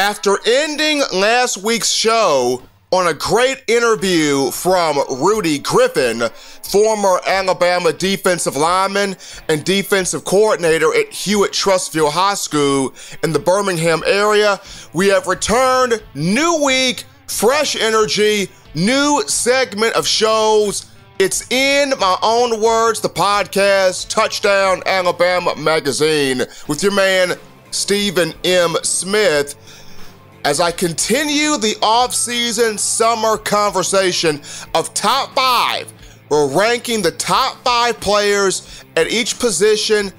After ending last week's show on a great interview from Rudy Griffin, former Alabama defensive lineman and defensive coordinator at Hewitt-Trussville High School in the Birmingham area, we have returned. New week, fresh energy, new segment of shows. It's in my own words, the podcast, Touchdown Alabama Magazine, with your man, Stephen M. Smith, as I continue the off-season summer conversation of top five. We're ranking the top five players at each position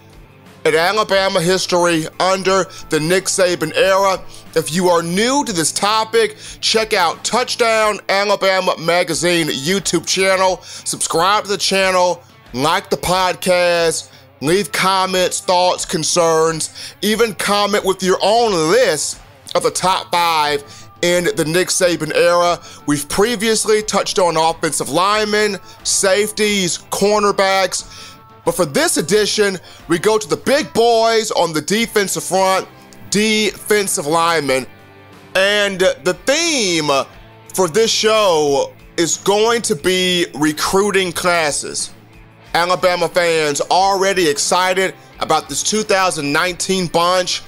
in Alabama history under the Nick Saban era. If you are new to this topic, check out Touchdown Alabama Magazine YouTube channel. Subscribe to the channel, like the podcast, leave comments, thoughts, concerns, even comment with your own list of the top five in the Nick Saban era. We've previously touched on offensive linemen, safeties, cornerbacks, but for this edition, we go to the big boys on the defensive front, defensive linemen. And the theme for this show is going to be recruiting classes. Alabama fans already excited about this 2019 bunch.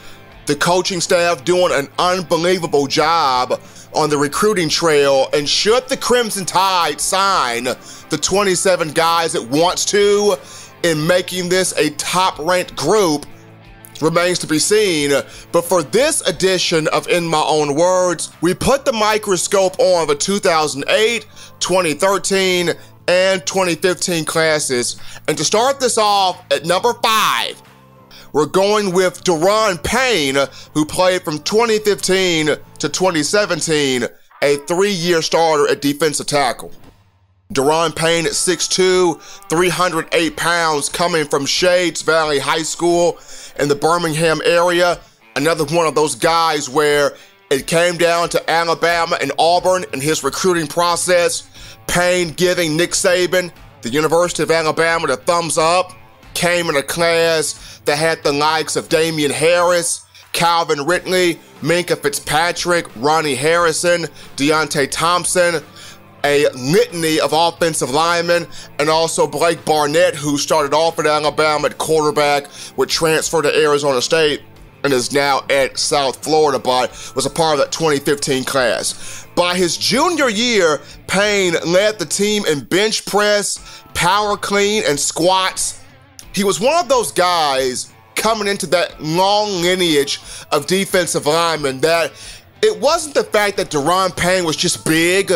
The coaching staff doing an unbelievable job on the recruiting trail, and should the Crimson Tide sign the 27 guys it wants to in making this a top-ranked group remains to be seen. But for this edition of In My Own Words, we put the microscope on the 2008, 2013, and 2015 classes. And to start this off at number 5, we're going with Daron Payne, who played from 2015 to 2017, a 3-year starter at defensive tackle. Daron Payne at 6'2", 308 pounds, coming from Shades Valley High School in the Birmingham area. Another one of those guys where it came down to Alabama and Auburn in his recruiting process. Payne giving Nick Saban, the University of Alabama, the thumbs up. Came in a class that had the likes of Damian Harris, Calvin Ridley, Minka Fitzpatrick, Ronnie Harrison, Deontay Thompson, a litany of offensive linemen, and also Blake Barnett, who started off at Alabama at quarterback, would transfer to Arizona State, and is now at South Florida, but was a part of that 2015 class. By his junior year, Payne led the team in bench press, power clean, and squats. He was one of those guys coming into that long lineage of defensive linemen that it wasn't the fact that Daron Payne was just big,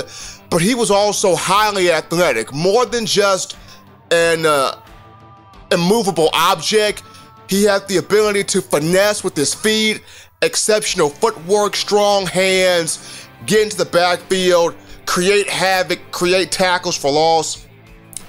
but he was also highly athletic. More than just an immovable object, he had the ability to finesse with his feet, exceptional footwork, strong hands, get into the backfield, create havoc, create tackles for loss.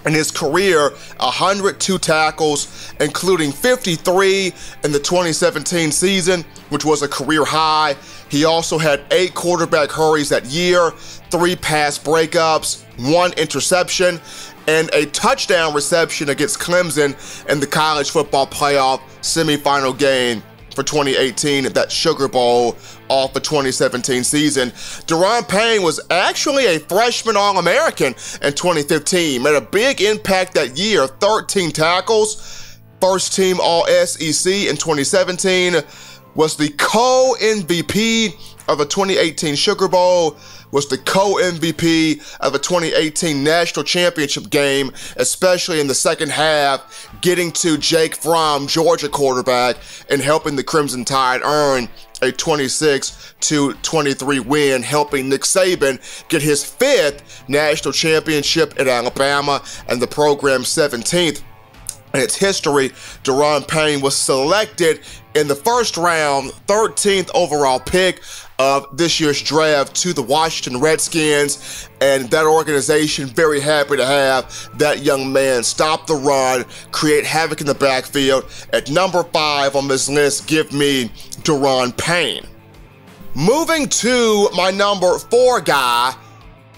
In his career, 102 tackles, including 53 in the 2017 season, which was a career high. He also had 8 quarterback hurries that year, 3 pass breakups, 1 interception, and a touchdown reception against Clemson in the college football playoff semifinal game for 2018 at that Sugar Bowl off the 2017 season. Daron Payne was actually a freshman All-American in 2015, made a big impact that year, 13 tackles, first team All-SEC in 2017, was the co-MVP of a 2018 Sugar Bowl, was the co-MVP of a 2018 National Championship game, especially in the second half, getting to Jake Fromm, Georgia quarterback, and helping the Crimson Tide earn a 26-23 win, helping Nick Saban get his 5th national championship at Alabama and the program's 17th. In its history, Daron Payne was selected in the first round, 13th overall pick of this year's draft to the Washington Redskins, and that organization very happy to have that young man stop the run, create havoc in the backfield. At number 5 on this list, give me Daron Payne. Moving to my number 4 guy,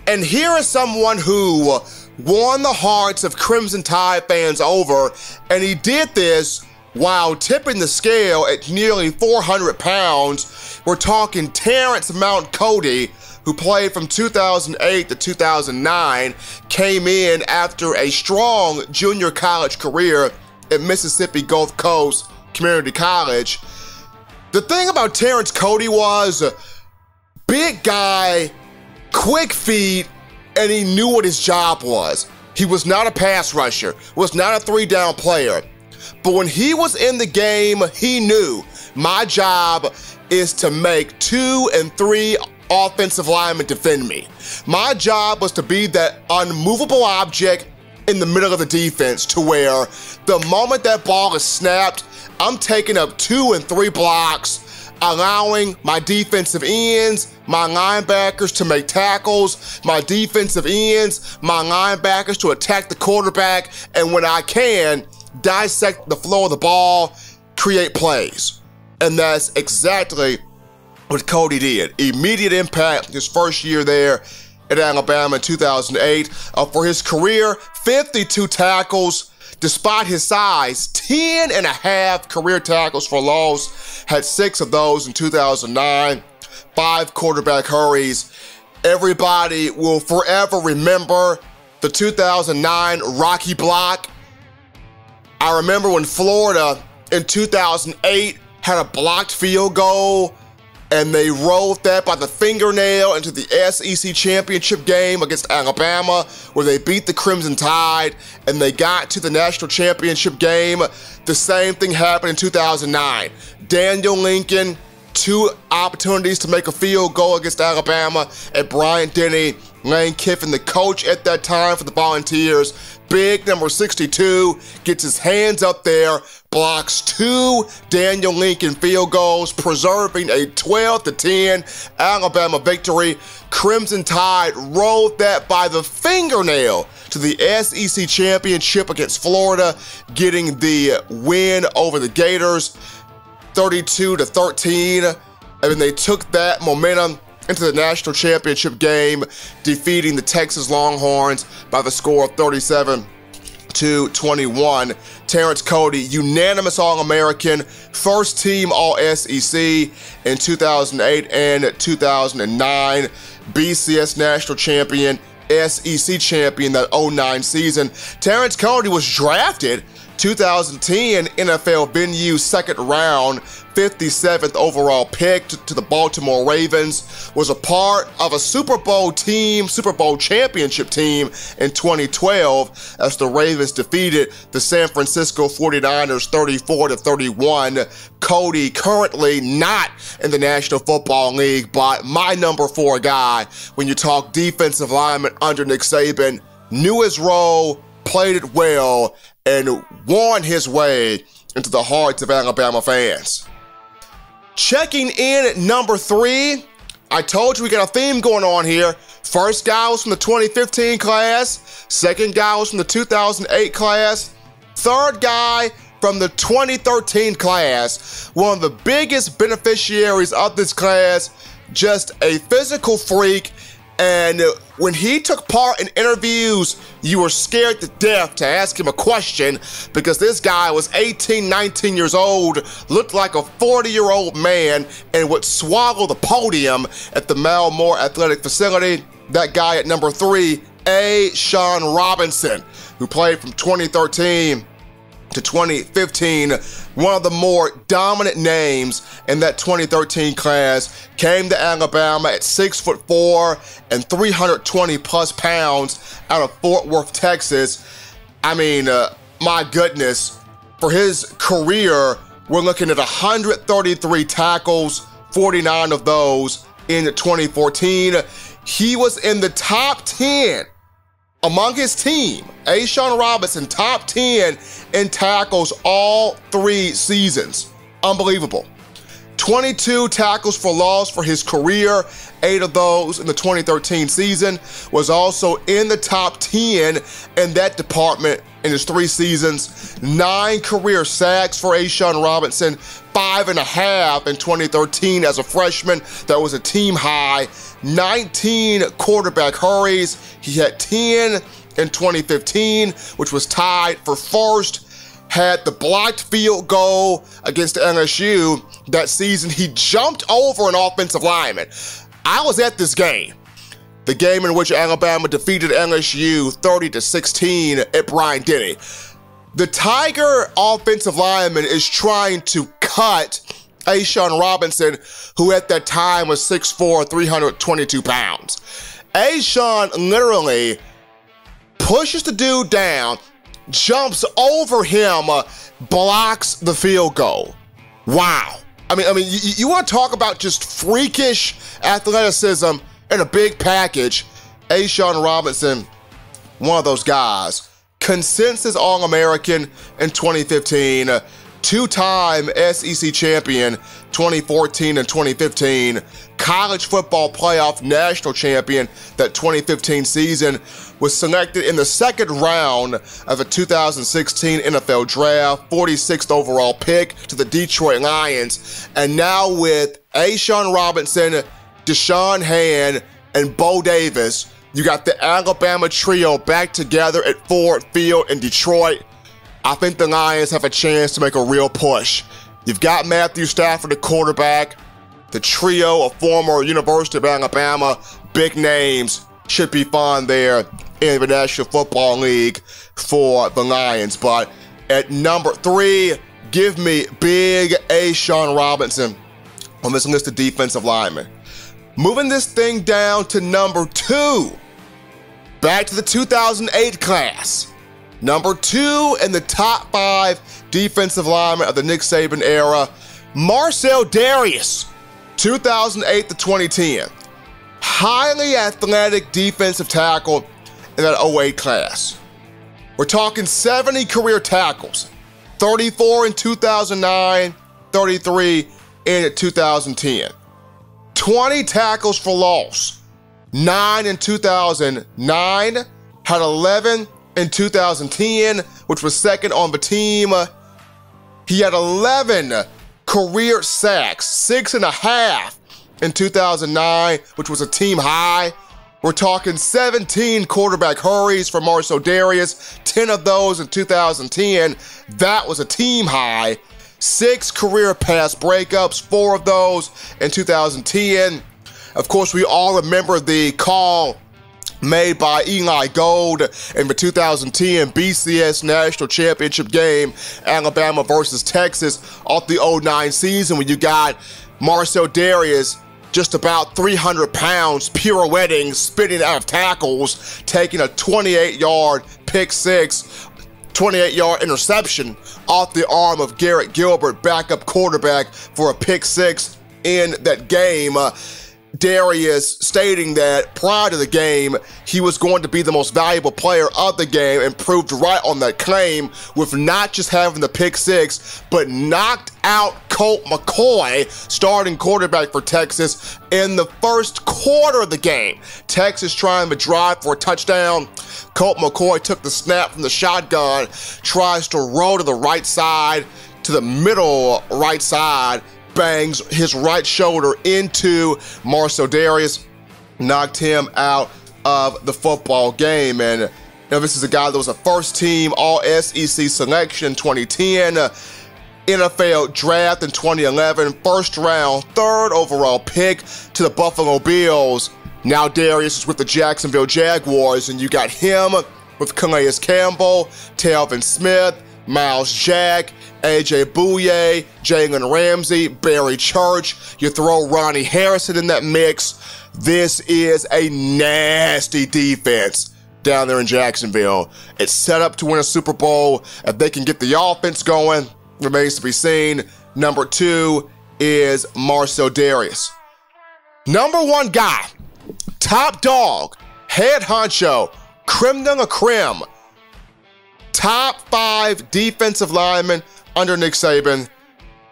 and here is someone who won the hearts of Crimson Tide fans over, and he did this while tipping the scale at nearly 400 pounds. We're talking Terrence Mount Cody, who played from 2008 to 2009, came in after a strong junior college career at Mississippi Gulf Coast Community College. The thing about Terrence Cody was, big guy, quick feet, and he knew what his job was. He was not a pass rusher, was not a three-down player. But when he was in the game, he knew my job is to make 2 and 3 offensive linemen defend me. My job was to be that unmovable object in the middle of the defense, to where the moment that ball is snapped, I'm taking up 2 and 3 blocks, allowing my defensive ends, my linebackers to make tackles, my defensive ends, my linebackers to attack the quarterback, and when I can, dissect the flow of the ball, create plays. And that's exactly what Cody did. Immediate impact his first year there at Alabama in 2008. For his career, 52 tackles. Despite his size, 10 and a half career tackles for loss, had 6 of those in 2009, 5 quarterback hurries. Everybody will forever remember the 2009 Rocky Block. I remember when Florida in 2008 had a blocked field goal, and they rolled that by the fingernail into the SEC championship game against Alabama, where they beat the Crimson Tide, and they got to the national championship game. The same thing happened in 2009. Daniel Lincoln, 2 opportunities to make a field goal against Alabama, and Bryant Denny, Lane Kiffin, the coach at that time for the Volunteers, big number 62, gets his hands up there, blocks 2 Daniel Lincoln field goals, preserving a 12-10 Alabama victory. Crimson Tide rolled that by the fingernail to the SEC championship against Florida, getting the win over the Gators, 32-13. I mean, they took that momentum into the national championship game, defeating the Texas Longhorns by the score of 37-21. Terrence Cody, unanimous All-American, first team All-SEC in 2008 and 2009, BCS national champion, SEC champion that 09 season. Terrence Cody was drafted 2010 NFL venue, 2nd round, 57th overall pick to the Baltimore Ravens, was a part of a Super Bowl team, Super Bowl championship team in 2012 as the Ravens defeated the San Francisco 49ers 34-31. Cody currently not in the National Football League, but my number 4 guy when you talk defensive lineman under Nick Saban, knew his role, played it well, and won his way into the hearts of Alabama fans. Checking in at number 3, I told you we got a theme going on here. First guy was from the 2015 class, second guy was from the 2008 class, third guy from the 2013 class. One of the biggest beneficiaries of this class, just a physical freak. And when he took part in interviews, you were scared to death to ask him a question because this guy was 18, 19 years old, looked like a 40-year-old man, and would swallow the podium at the Mal Moore Athletic Facility. That guy at number 3, Shaun Robinson, who played from 2013 to 2015, one of the more dominant names in that 2013 class, came to Alabama at 6'4" and 320 plus pounds out of Fort Worth, Texas. I mean, my goodness, for his career, we're looking at 133 tackles, 49 of those in 2014. He was in the top 10 among his team, Shaun Robinson, top 10 in tackles all 3 seasons. Unbelievable. 22 tackles for loss for his career, 8 of those in the 2013 season. Was also in the top 10 in that department in his 3 seasons. 9 career sacks for Shaun Robinson, 5.5 in 2013 as a freshman. That was a team high. 19 quarterback hurries. He had 10 in 2015, which was tied for first. had the blocked field goal against LSU that season. He jumped over an offensive lineman. I was at this game. The game in which Alabama defeated LSU 30-16 at Bryant-Denny. The Tiger offensive lineman is trying to cut Shaun Robinson, who at that time was 6'4", 322 pounds. Shaun literally pushes the dude down, jumps over him, blocks the field goal. Wow. I mean, you want to talk about just freakish athleticism in a big package. Shaun Robinson, one of those guys. Consensus All-American in 2015, two-time SEC champion 2014 and 2015, college football playoff national champion that 2015 season, was selected in the second round of the 2016 NFL Draft, 46th overall pick to the Detroit Lions, and now with Shaun Robinson, Deshaun Hand, and Bo Davis, you got the Alabama trio back together at Ford Field in Detroit. I think the Lions have a chance to make a real push. You've got Matthew Stafford, the quarterback. The trio of former University of Alabama big names should be fun there in the National Football League for the Lions. But at number 3, give me big Shaun Robinson on this list of defensive linemen. Moving this thing down to number 2, back to the 2008 class. Number 2 in the top 5 defensive linemen of the Nick Saban era, Marcell Dareus, 2008 to 2010. Highly athletic defensive tackle in that 08 class. We're talking 70 career tackles, 34 in 2009, 33 in 2010. 20 tackles for loss, 9 in 2009, had 11 in 2010, which was second on the team. He had 11 career sacks, 6.5 in 2009, which was a team high. We're talking 17 quarterback hurries for Marcell Dareus, 10 of those in 2010. That was a team high. 6 career pass breakups, 4 of those in 2010. Of course, we all remember the call made by Eli Gold in the 2010 BCS National Championship game, Alabama versus Texas, off the 2009 season, when you got Marcell Dareus just about 300 pounds, pirouetting, spinning out of tackles, taking a 28-yard pick six, 28-yard interception off the arm of Garrett Gilbert, backup quarterback, for a pick six in that game. Dareus stating that prior to the game, he was going to be the most valuable player of the game, and proved right on that claim with not just having the pick six, but knocked out Colt McCoy, starting quarterback for Texas, in the first quarter of the game. Texas trying to drive for a touchdown. Colt McCoy took the snap from the shotgun, tries to roll to the right side, to the middle right side, bangs his right shoulder into Marcell Dareus, knocked him out of the football game. And this is a guy that was a first-team All-SEC selection in 2010, NFL draft in 2011, first-round, 3rd overall pick to the Buffalo Bills. Now Dareus is with the Jacksonville Jaguars, and you got him with Calais Campbell, Telvin Smith, Miles Jack, AJ Bouye, Jalen Ramsey, Barry Church. You throw Ronnie Harrison in that mix. This is a nasty defense down there in Jacksonville. It's set up to win a Super Bowl. If they can get the offense going, remains to be seen. Number 2 is Marcell Dareus. Number 1 guy, top dog, head honcho, creme de la creme, top 5 defensive linemen under Nick Saban,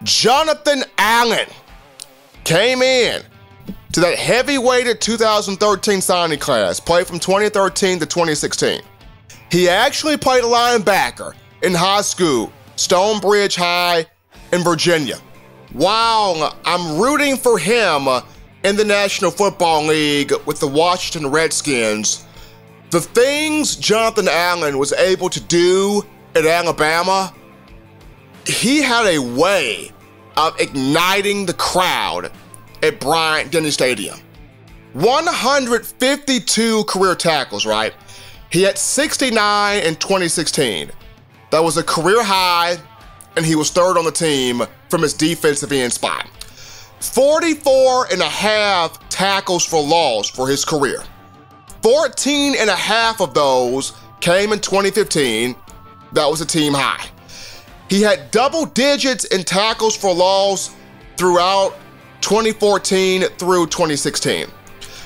Jonathan Allen, came in to that heavyweighted 2013 signing class, played from 2013 to 2016. He actually played a linebacker in high school, Stonebridge High in Virginia. While I'm rooting for him in the National Football League with the Washington Redskins, the things Jonathan Allen was able to do at Alabama he had a way of igniting the crowd at Bryant-Denny Stadium. 152 career tackles, right? He had 69 in 2016. That was a career high, and he was third on the team from his defensive end spot. 44 and a half tackles for loss for his career. 14 and a half of those came in 2015. That was a team high. He had double digits in tackles for loss throughout 2014 through 2016.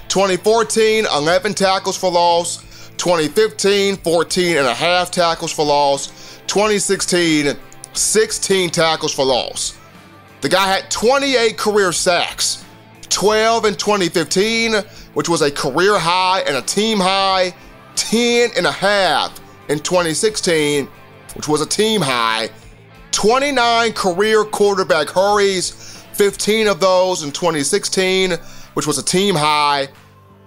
2014, 11 tackles for loss. 2015, 14 and a half tackles for loss. 2016, 16 tackles for loss. The guy had 28 career sacks, 12 in 2015, which was a career high and a team high, 10 and a half in 2016, which was a team high, 29 career quarterback hurries, 15 of those in 2016, which was a team high.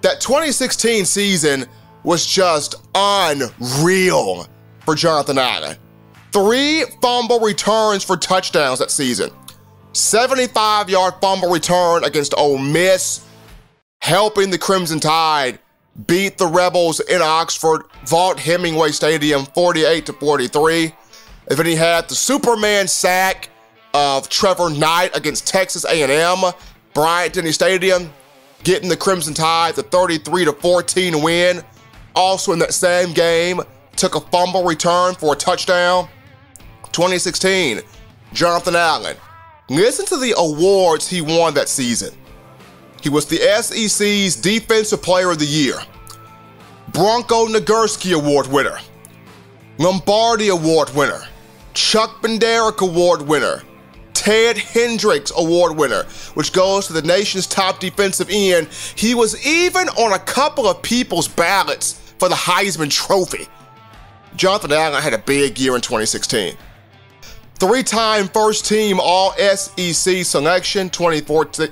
That 2016 season was just unreal for Jonathan Allen. 3 fumble returns for touchdowns that season. 75-yard fumble return against Ole Miss, helping the Crimson Tide beat the Rebels in Oxford, Vaught-Hemingway Stadium 48-43. And then he had the Superman sack of Trevor Knight against Texas A&M, Bryant-Denny Stadium, getting the Crimson Tide the 33-14 win. Also in that same game, took a fumble return for a touchdown. 2016, Jonathan Allen. Listen to the awards he won that season. He was the SEC's Defensive Player of the Year, Bronco Nagurski Award winner, Lombardi Award winner, Chuck Benderek Award winner, Ted Hendricks Award winner, which goes to the nation's top defensive end. He was even on a couple of people's ballots for the Heisman Trophy. Jonathan Allen had a big year in 2016. 3-time first-team All-SEC selection, 2014,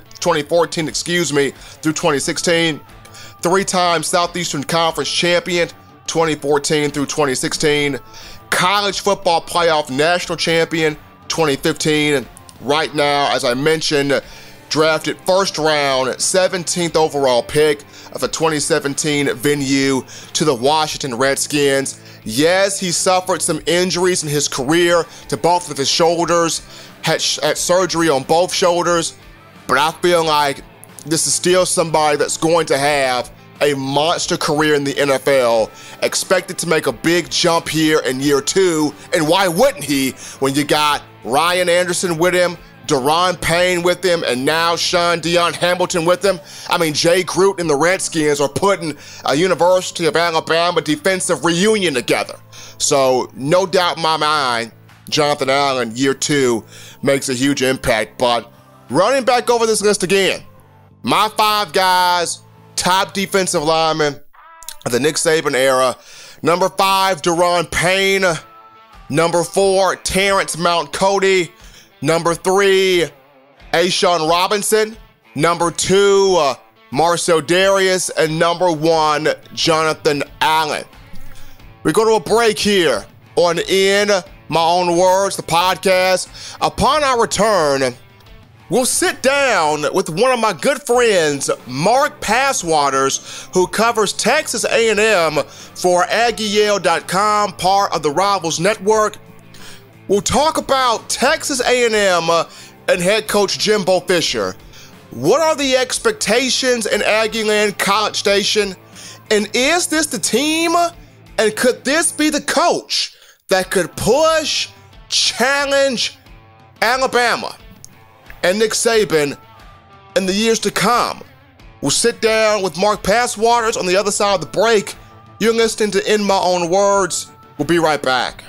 through 2016. 3-time Southeastern Conference champion, 2014 through 2016. College football playoff national champion, 2015. Right now, as I mentioned, drafted first round, 17th overall pick of the 2017 venue to the Washington Redskins. Yes, he suffered some injuries in his career to both of his shoulders, had surgery on both shoulders, but I feel like this is still somebody that's going to have a monster career in the NFL, expected to make a big jump here in year 2, and why wouldn't he when you got Ryan Anderson with him, Daron Payne with him, and now Sean Dion Hamilton with him. I mean, Jay Groot and the Redskins are putting a University of Alabama defensive reunion together. So no doubt in my mind, Jonathan Allen, year 2, makes a huge impact. But running back over this list again, my 5 guys, top defensive linemen of the Nick Saban era. Number 5, Daron Payne. Number 4, Terrence Mount Cody. Number 3, Shaun Robinson. Number 2, Marcel Darius. And number 1, Jonathan Allen. We go to a break here on In My Own Words, the podcast. Upon our return, we'll sit down with one of my good friends, Mark Passwaters, who covers Texas A&M for AggieYale.com, part of the Rivals Network. We'll talk about Texas A&M and head coach Jimbo Fisher. What are the expectations in Aggieland College Station? And is this the team? And could this be the coach that could push, challenge Alabama and Nick Saban in the years to come? We'll sit down with Mark Passwaters on the other side of the break. You're listening to In My Own Words. We'll be right back.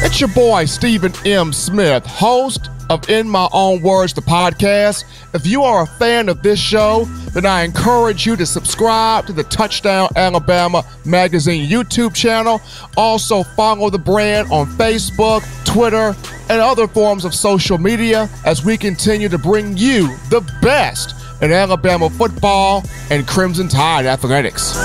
It's your boy, Stephen M. Smith, host of In My Own Words, the podcast. If you are a fan of this show, then I encourage you to subscribe to the Touchdown Alabama Magazine YouTube channel. Also follow the brand on Facebook, Twitter, and other forms of social media as we continue to bring you the best in Alabama football and Crimson Tide athletics.